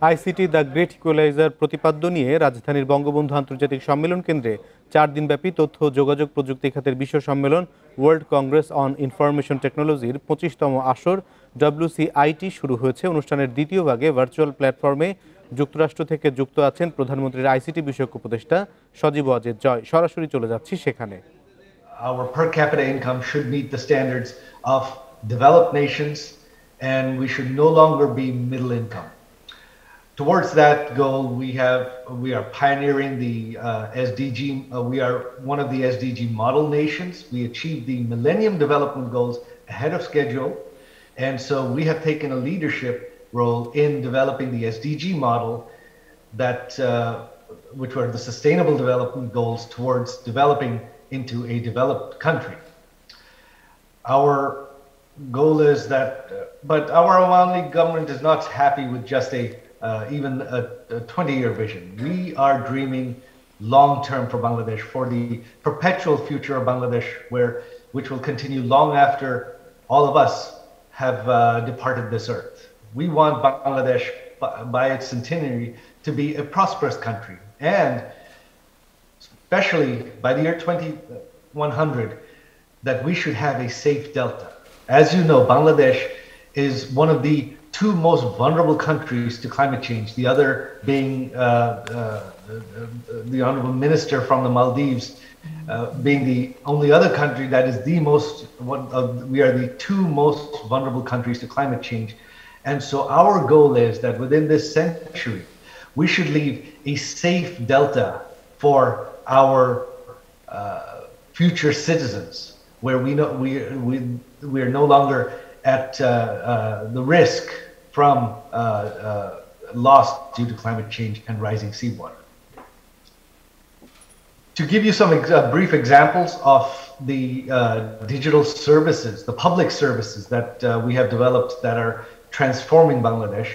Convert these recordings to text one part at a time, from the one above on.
ICT the great equaliser প্রতিপাদ্য নিয়ে রাজধানীর বঙ্গবন্ধু আন্তর্জাতিক সম্মেলন কেন্দ্রে 4 দিনব্যাপী তথ্য ও যোগাযোগ প্রযুক্তি খাতের বিশ্ব সম্মেলন ওয়ার্ল্ড কংগ্রেস অন ইনফরমেশন টেকনোলজির 25তম আসর WCIT শুরু হয়েছে। অনুষ্ঠানের দ্বিতীয় ভাগে ভার্চুয়াল প্ল্যাটফর্মে যুক্তরাষ্ট্র থেকে যুক্ত আছেন প্রধানমন্ত্রীর আইসিটি বিষয়ক উপদেষ্টা সজীব ওয়াজেদ জয়। সরাসরি চলে যাচ্ছি সেখানে। Our per capita income should meet the standards of developed nations, and we should no longer be middle income. Towards that goal, we are pioneering the SDG. We are one of the SDG model nations. We achieved the Millennium Development Goals ahead of schedule, and so we have taken a leadership role in developing the SDG model that which were the Sustainable Development Goals towards developing into a developed country. Our goal is that, but our Awami government is not happy with just even a 20-year vision. We are dreaming long-term for Bangladesh, for the perpetual future of Bangladesh, which will continue long after all of us have departed this earth. We want Bangladesh, by its centenary, to be a prosperous country, and especially by the year 2100, that we should have a safe delta. As you know, Bangladesh is one of the two most vulnerable countries to climate change, the other being the Honorable Minister from the Maldives, being the only other country that is we are the two most vulnerable countries to climate change. And so our goal is that within this century, we should leave a safe delta for our future citizens, where we are no longer at the risk from loss due to climate change and rising seawater. To give you some brief examples of the digital services, the public services that we have developed that are transforming Bangladesh,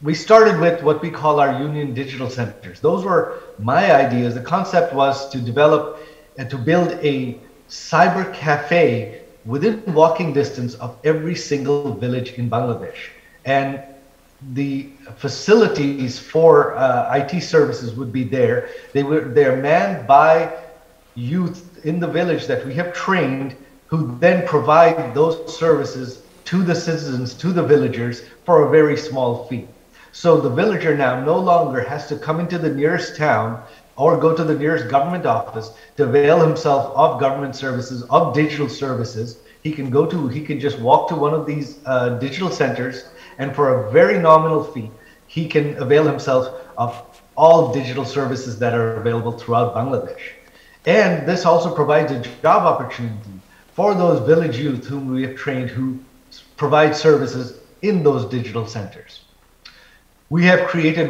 we started with what we call our Union Digital Centers. Those were my ideas. The concept was to develop and to build a cyber cafe within walking distance of every single village in Bangladesh. And the facilities for IT services would be there. They're manned by youth in the village that we have trained, who then provide those services to the citizens, to the villagers, for a very small fee. So the villager now no longer has to come into the nearest town or go to the nearest government office to avail himself of government services, of digital services. He can just walk to one of these digital centers, and for a very nominal fee, he can avail himself of all digital services that are available throughout Bangladesh. And this also provides a job opportunity for those village youth whom we have trained, who provide services in those digital centers. We have created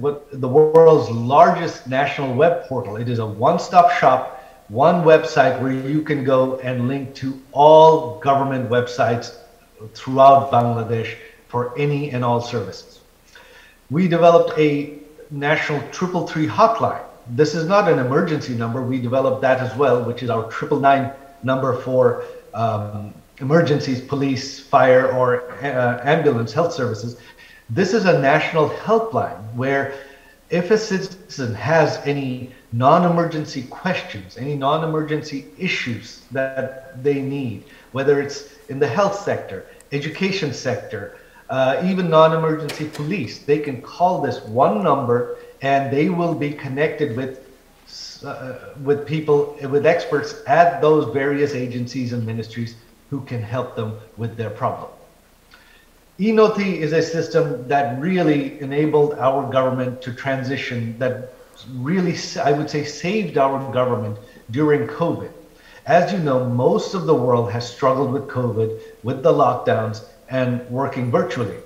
what the world's largest national web portal. It is a one-stop shop, one website where you can go and link to all government websites throughout Bangladesh for any and all services. We developed a national 333 hotline. This is not an emergency number. We developed that as well, which is our 999 number for emergencies, police, fire, or ambulance health services. This is a national helpline where if a citizen has any non-emergency questions, any non-emergency issues that they need, whether it's in the health sector, education sector, even non-emergency police, they can call this one number and they will be connected with people, with experts at those various agencies and ministries who can help them with their problem. eNothi is a system that really enabled our government to transition, that really, I would say, saved our government during COVID. As you know, most of the world has struggled with COVID, with the lockdowns, and working virtually.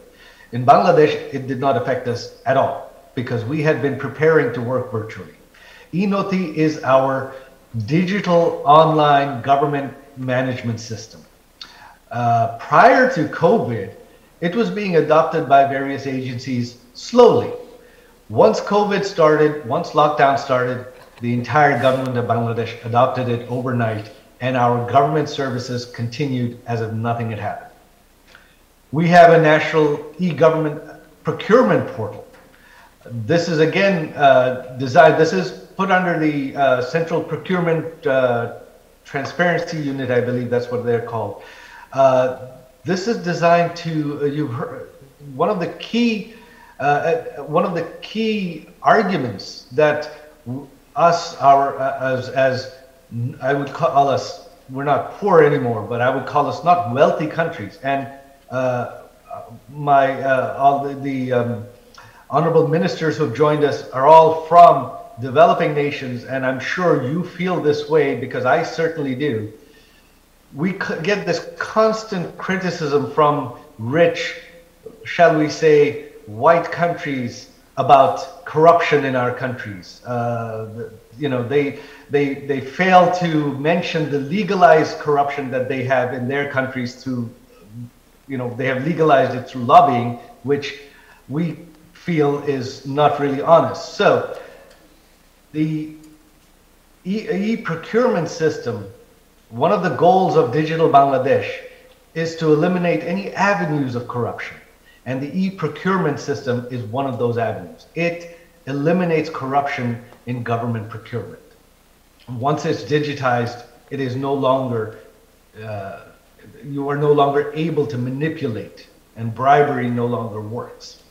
In Bangladesh, it did not affect us at all because we had been preparing to work virtually. eNothi is our digital online government management system. Prior to COVID, it was being adopted by various agencies slowly. Once COVID started, once lockdown started, the entire government of Bangladesh adopted it overnight, and our government services continued as if nothing had happened. We have a national e-government procurement portal. This is again designed, this is put under the Central Procurement Transparency Unit, I believe that's what they're called. This is designed to, you've heard, one of the key arguments that us, as I would call us, we're not poor anymore, but I would call us not wealthy countries. And all the honorable ministers who've joined us are all from developing nations, and I'm sure you feel this way because I certainly do. We get this constant criticism from rich, shall we say, white countries about corruption in our countries. You know, they fail to mention the legalized corruption that they have in their countries through, you know, they have legalized it through lobbying, which we feel is not really honest. So the e-procurement system, one of the goals of Digital Bangladesh is to eliminate any avenues of corruption. And the e-procurement system is one of those avenues. It eliminates corruption in government procurement. Once it's digitized, it is no longer, you are no longer able to manipulate, and bribery no longer works.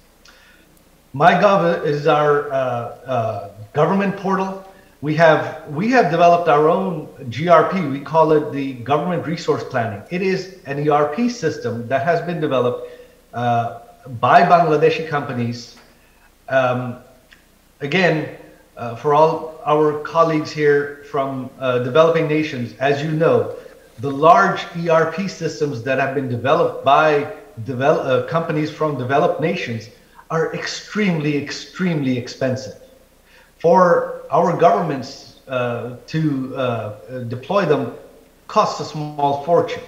MyGov is our government portal. We have developed our own GRP. We call it the Government Resource Planning. It is an ERP system that has been developed by Bangladeshi companies. Again, for all our colleagues here from developing nations, as you know, the large ERP systems that have been developed by companies from developed nations are extremely, extremely expensive. For our governments to deploy them costs a small fortune.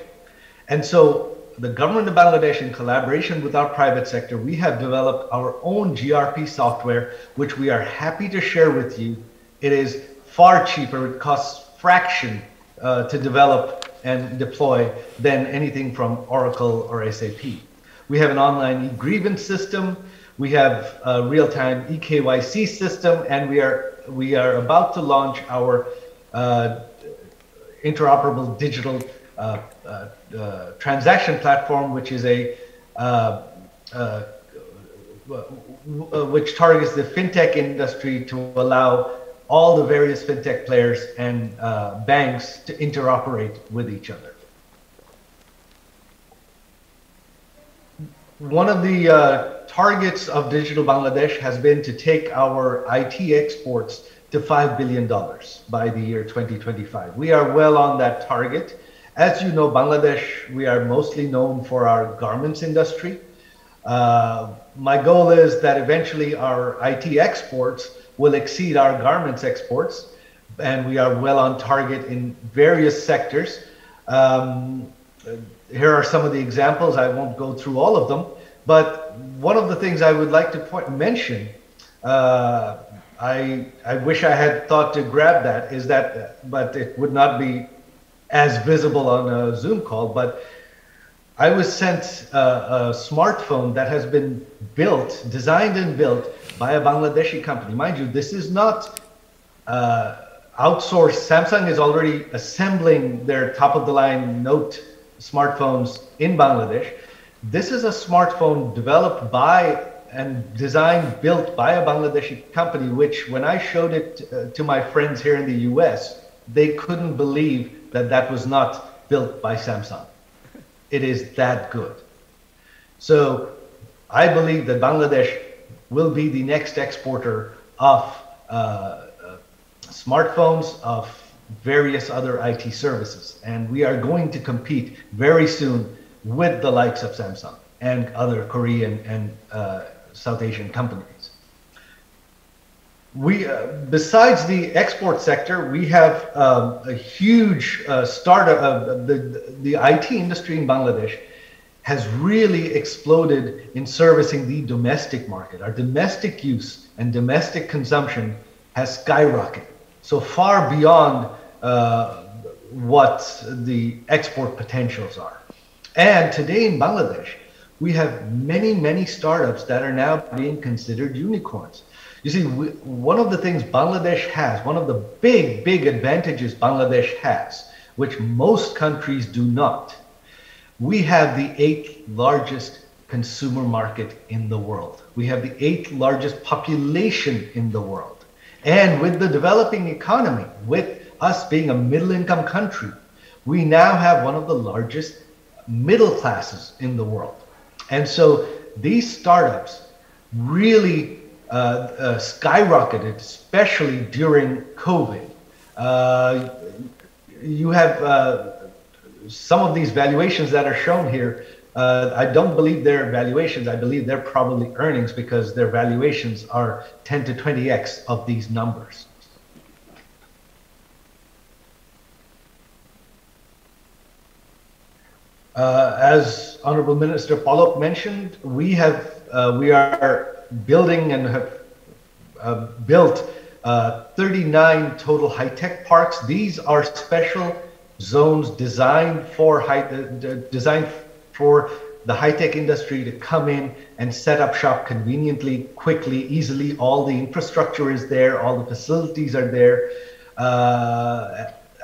And so the government of Bangladesh, in collaboration with our private sector, we have developed our own GRP software, which we are happy to share with you. It is far cheaper. It costs fraction to develop and deploy than anything from Oracle or SAP. We have an online e-grievance system. We have a real-time eKYC system, and we are about to launch our interoperable digital transaction platform, which is which targets the fintech industry to allow all the various fintech players and banks to interoperate with each other. One of the targets of Digital Bangladesh has been to take our IT exports to $5 billion by the year 2025. We are well on that target. As you know, Bangladesh, we are mostly known for our garments industry. My goal is that eventually our IT exports will exceed our garments exports, and we are well on target in various sectors. Here are some of the examples. I won't go through all of them, but one of the things I would like to mention, I wish I had thought to grab that, is that, but it would not be as visible on a Zoom call, but I was sent a smartphone that has been built, designed and built by a Bangladeshi company. Mind you, this is not outsourced. Samsung is already assembling their top-of-the-line Note smartphones in Bangladesh. This is a smartphone developed by and designed, built by a Bangladeshi company, which when I showed it to my friends here in the US, they couldn't believe that that was not built by Samsung. It is that good. So I believe that Bangladesh will be the next exporter of smartphones, of various other IT services. And we are going to compete very soon with the likes of Samsung and other Korean and South Asian companies. We, besides the export sector, we have a huge startup. The IT industry in Bangladesh has really exploded in servicing the domestic market. Our domestic use and domestic consumption has skyrocketed, so far beyond what the export potentials are. And today in Bangladesh, we have many, many startups that are now being considered unicorns. You see, one of the things Bangladesh has, one of the big, big advantages Bangladesh has, which most countries do not, we have the 8th largest consumer market in the world. We have the 8th largest population in the world. And with the developing economy, with us being a middle-income country, we now have one of the largest middle classes in the world. And so these startups really skyrocketed, especially during COVID. You have some of these valuations that are shown here. I don't believe they're valuations. I believe they're probably earnings, because their valuations are 10 to 20x of these numbers. As Honorable Minister Pollock mentioned, we are building and have built 39 total high-tech parks. These are special zones designed for the high-tech industry to come in and set up shop conveniently, quickly, easily. All the infrastructure is there, all the facilities are there.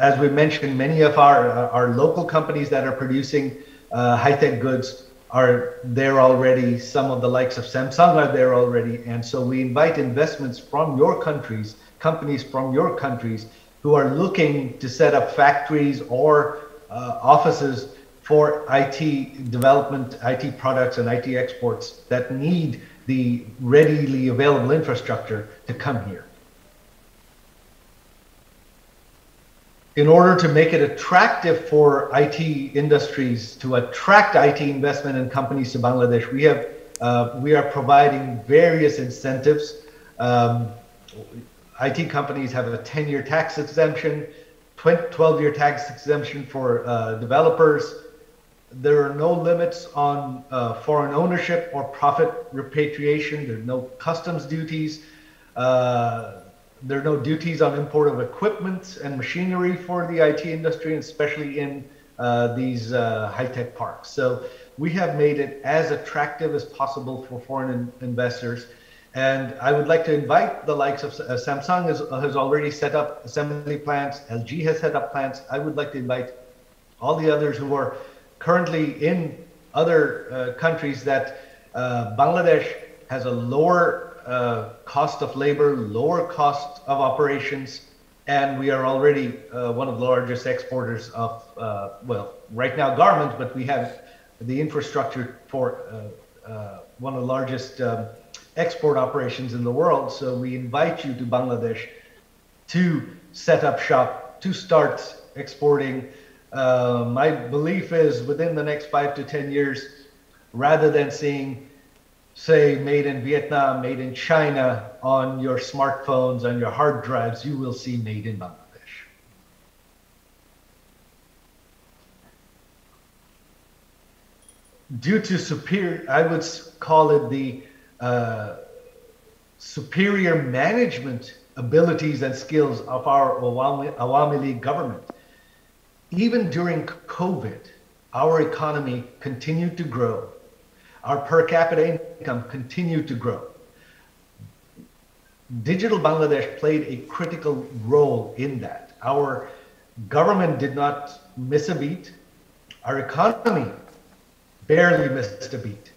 As we mentioned, many of our local companies that are producing high-tech goods are there already. Some of the likes of Samsung are there already. And so we invite investments from your countries, companies from your countries who are looking to set up factories or offices for IT development, IT products, and IT exports that need the readily available infrastructure to come here. In order to make it attractive for IT industries, to attract IT investment and companies to Bangladesh, we are providing various incentives. IT companies have a 10-year tax exemption, 12-year tax exemption for developers. There are no limits on foreign ownership or profit repatriation. There are no customs duties. There are no duties on import of equipment and machinery for the IT industry, especially in these high-tech parks. So we have made it as attractive as possible for foreign investors. And I would like to invite the likes of Samsung has already set up assembly plants. LG has set up plants. I would like to invite all the others who are currently in other countries that Bangladesh has a lower cost of labor, lower cost of operations, and we are already one of the largest exporters of, well, right now garments, but we have the infrastructure for one of the largest export operations in the world. So we invite you to Bangladesh to set up shop, to start exporting. My belief is within the next 5 to 10 years, rather than seeing, say, made in Vietnam, made in China on your smartphones, on your hard drives, you will see made in Bangladesh. Due to superior, I would call it the superior management abilities and skills of our Awami League government. Even during COVID, our economy continued to grow. Our per capita income continued to grow. Digital Bangladesh played a critical role in that. Our government did not miss a beat. Our economy barely missed a beat.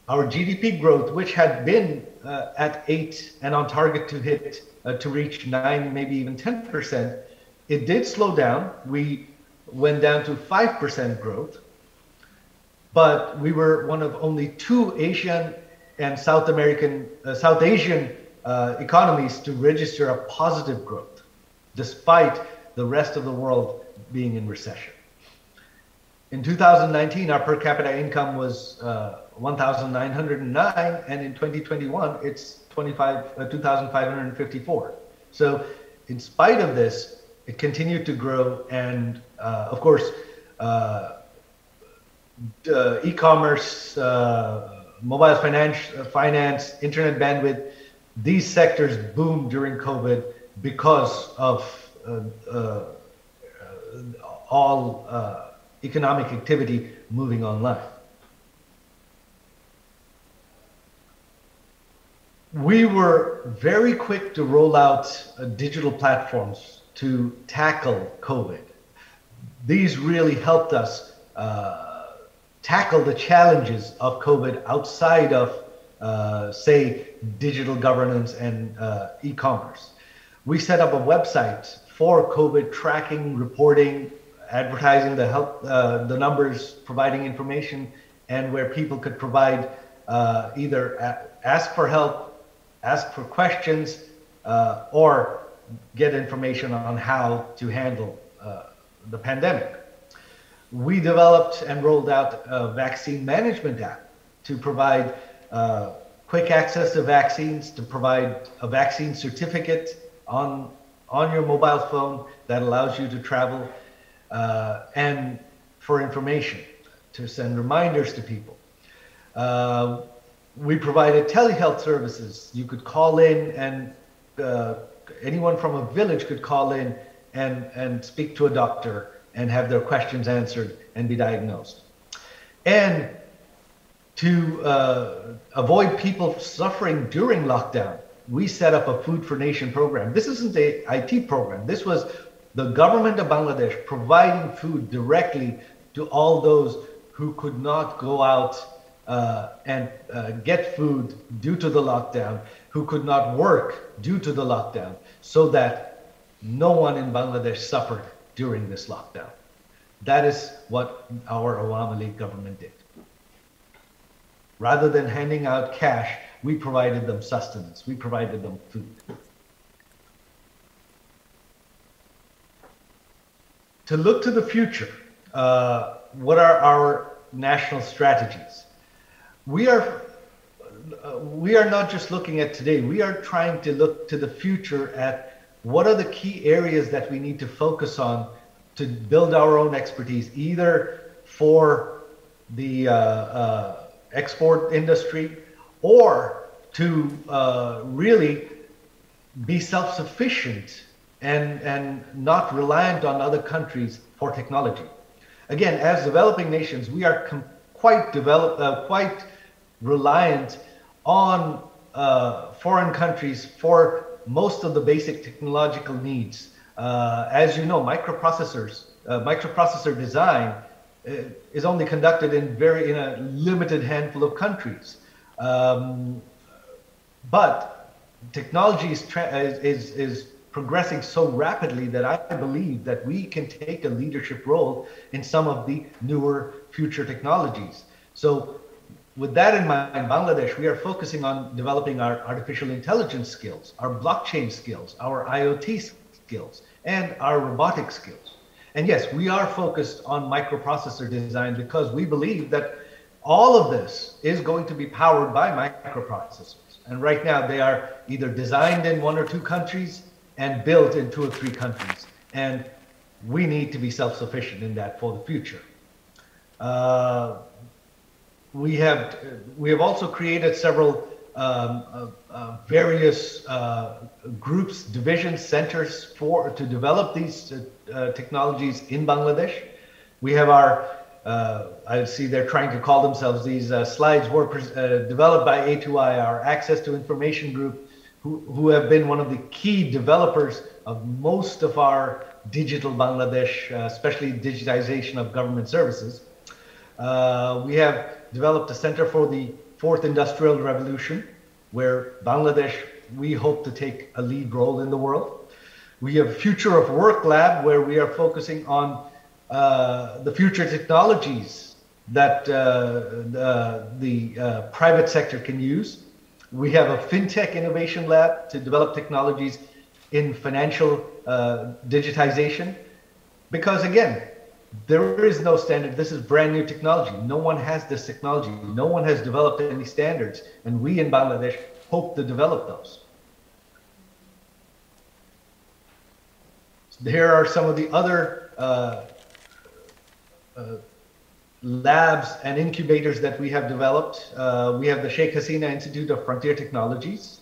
Our GDP growth, which had been at 8 and on target to hit, to reach 9, maybe even 10%, it did slow down. We went down to 5% growth. But we were one of only 2 Asian and South Asian economies to register a positive growth, despite the rest of the world being in recession. In 2019, our per capita income was 1,909, and in 2021, it's 2,554. So in spite of this, it continued to grow, and of course, e-commerce, mobile finance, internet bandwidth, these sectors boomed during COVID because of all economic activity moving online. We were very quick to roll out digital platforms to tackle COVID. These really helped us tackle the challenges of COVID outside of, say, digital governance and e-commerce. We set up a website for COVID tracking, reporting, advertising the help, the numbers, providing information, and where people could provide either ask for help, ask for questions, or get information on how to handle the pandemic. We developed and rolled out a vaccine management app to provide quick access to vaccines, to provide a vaccine certificate on your mobile phone that allows you to travel, and for information, to send reminders to people. We provided telehealth services. You could call in and anyone from a village could call in and speak to a doctor and have their questions answered and be diagnosed. And to avoid people suffering during lockdown, we set up a Food for Nation program. This isn't a IT program. This was the government of Bangladesh providing food directly to all those who could not go out and get food due to the lockdown, who could not work due to the lockdown, so that no one in Bangladesh suffered during this lockdown. That is what our Awami League government did. Rather than handing out cash, we provided them sustenance, we provided them food. To look to the future, what are our national strategies? We are not just looking at today, we are trying to look to the future at what are the key areas that we need to focus on to build our own expertise, either for the export industry or to really be self-sufficient and not reliant on other countries for technology. Again, as developing nations, we are quite reliant on foreign countries for most of the basic technological needs. As you know, microprocessor design is only conducted in a limited handful of countries. But technology is progressing so rapidly that I believe that we can take a leadership role in some of the newer future technologies. So with that in mind, Bangladesh, we are focusing on developing our artificial intelligence skills, our blockchain skills, our IoT skills, and our robotic skills. And yes, we are focused on microprocessor design because we believe that all of this is going to be powered by microprocessors. And right now they are either designed in 1 or 2 countries and built in 2 or 3 countries. And we need to be self-sufficient in that for the future. We have also created several various groups, divisions, centers to develop these technologies in Bangladesh. We have our, I see they're trying to call themselves, these slides were developed by A2I, our Access to Information group, who have been one of the key developers of most of our digital Bangladesh, especially digitization of government services. We have developed a Center for the Fourth Industrial Revolution, where Bangladesh, we hope to take a lead role in the world. We have Future of Work Lab, where we are focusing on the future technologies that the private sector can use. We have a FinTech Innovation Lab to develop technologies in financial digitization. Because again, there is no standard. This is brand new technology. No one has this technology. No one has developed any standards. And we in Bangladesh hope to develop those. So here are some of the other labs and incubators that we have developed. We have the Sheikh Hasina Institute of Frontier Technologies.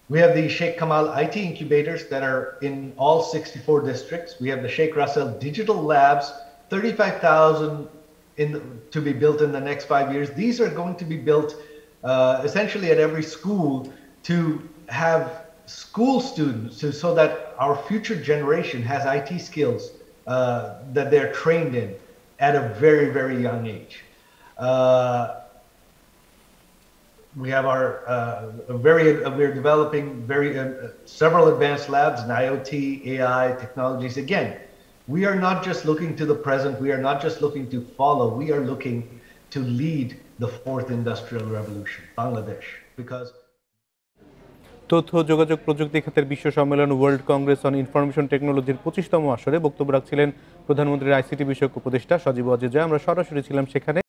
We have the Sheikh Kamal IT incubators that are in all 64 districts. We have the Sheikh Russell Digital Labs, 35,000 to be built in the next 5 years. These are going to be built essentially at every school to have school students so that our future generation has IT skills that they're trained in at a very, very young age. We have we're developing several advanced labs in IoT, AI technologies. Again, we are not just looking to the present. We are not just looking to follow. We are looking to lead the fourth industrial revolution, Bangladesh, because তথ্য ও যোগাযোগ প্রযুক্তি খাতের বিশ্ব সম্মেলন world Congress on information টেকনোলজির 25তম আসরে বক্তব্য রাখছিলেন প্রধানমন্ত্রীর আইসিটি বিষয়ক উপদেষ্টা সজীব ওয়াজেদ জয়। আমরা সরাসরি ছিলাম সেখানে।